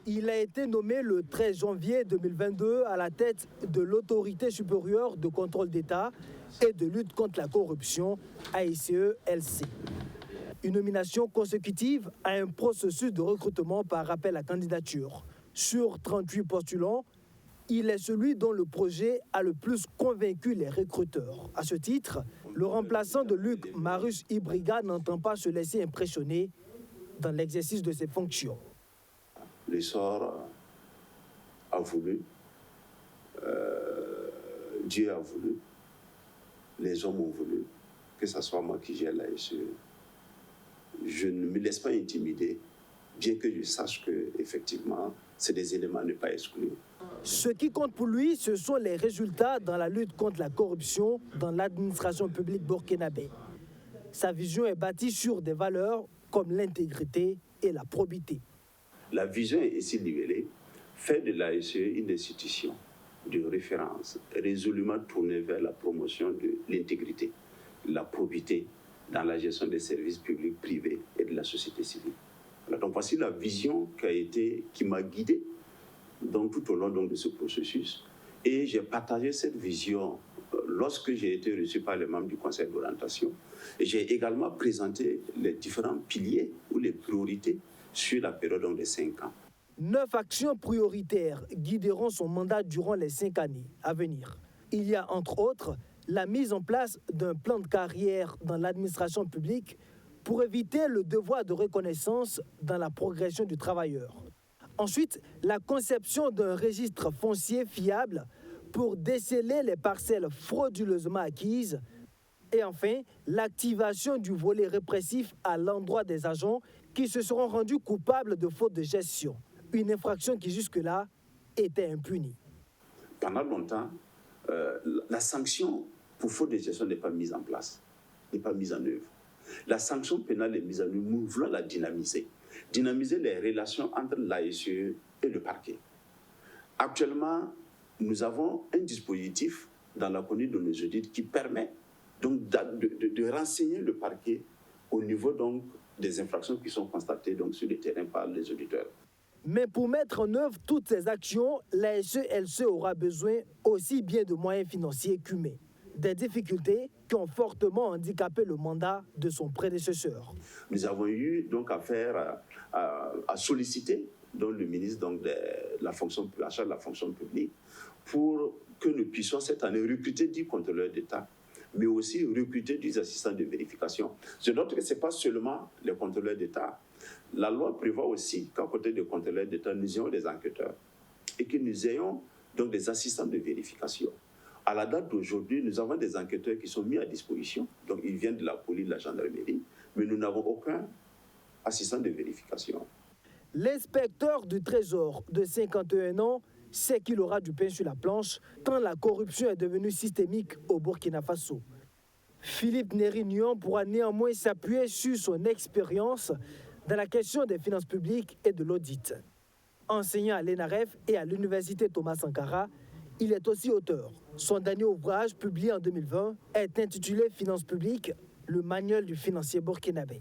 Il a été nommé le 13 janvier 2022 à la tête de l'Autorité supérieure de contrôle d'État et de lutte contre la corruption, AICE-LC. Une nomination consécutive à un processus de recrutement par appel à candidature. Sur 38 postulants, il est celui dont le projet a le plus convaincu les recruteurs. À ce titre, le remplaçant de Luc, Marius Ibriga, n'entend pas se laisser impressionner dans l'exercice de ses fonctions. L'essor a voulu, Dieu a voulu, les hommes ont voulu, que ce soit moi qui gère l'AICE. Je ne me laisse pas intimider, bien que je sache que effectivement, c'est des éléments à ne pas exclure. Ce qui compte pour lui, ce sont les résultats dans la lutte contre la corruption dans l'administration publique burkinabé. Sa vision est bâtie sur des valeurs comme l'intégrité et la probité. La vision est ici nivellée, faire de l'AICE une institution de référence résolument tournée vers la promotion de l'intégrité, la probité dans la gestion des services publics, privés et de la société civile. Voilà, donc voici la vision qui m'a guidé tout au long de ce processus. Et j'ai partagé cette vision lorsque j'ai été reçu par les membres du conseil d'orientation. Et j'ai également présenté les différents piliers ou les priorités sur la période de 5 ans. 9 actions prioritaires guideront son mandat durant les 5 années à venir. Il y a entre autres la mise en place d'un plan de carrière dans l'administration publique pour éviter le devoir de reconnaissance dans la progression du travailleur. Ensuite, la conception d'un registre foncier fiable pour déceler les parcelles frauduleusement acquises. Et enfin, l'activation du volet répressif à l'endroit des agents qui se seront rendus coupables de faute de gestion, une infraction qui jusque-là était impunie. Pendant longtemps, la sanction pour faute de gestion n'est pas mise en place, n'est pas mise en œuvre. La sanction pénale est mise en œuvre, nous voulons la dynamiser. Dynamiser les relations entre l'AICE et le parquet. Actuellement, nous avons un dispositif dans la conduite de nos audits qui permet donc de renseigner le parquet au niveau donc des infractions qui sont constatées donc sur le terrain par les auditeurs. Mais pour mettre en œuvre toutes ces actions, l'AICE-LC aura besoin aussi bien de moyens financiers qu'humains. Des difficultés qui ont fortement handicapé le mandat de son prédécesseur. Nous avons eu donc affaire à solliciter donc, le ministre donc, de la fonction, en charge de la fonction publique pour que nous puissions cette année recruter 10 contrôleurs d'État, mais aussi recruter 10 assistants de vérification. Je note que ce n'est pas seulement les contrôleurs d'État. La loi prévoit aussi qu'à côté des contrôleurs d'État, nous ayons des enquêteurs et que nous ayons donc des assistants de vérification. À la date d'aujourd'hui, nous avons des enquêteurs qui sont mis à disposition. Donc, ils viennent de la police, de la gendarmerie, mais nous n'avons aucun assistant de vérification. L'inspecteur du Trésor de 51 ans sait qu'il aura du pain sur la planche tant la corruption est devenue systémique au Burkina Faso. Philippe Nérignon pourra néanmoins s'appuyer sur son expérience dans la question des finances publiques et de l'audit. Enseignant à l'ENAREF et à l'Université Thomas Sankara, il est aussi auteur. Son dernier ouvrage, publié en 2020, est intitulé « Finances publiques, le manuel du financier burkinabé ».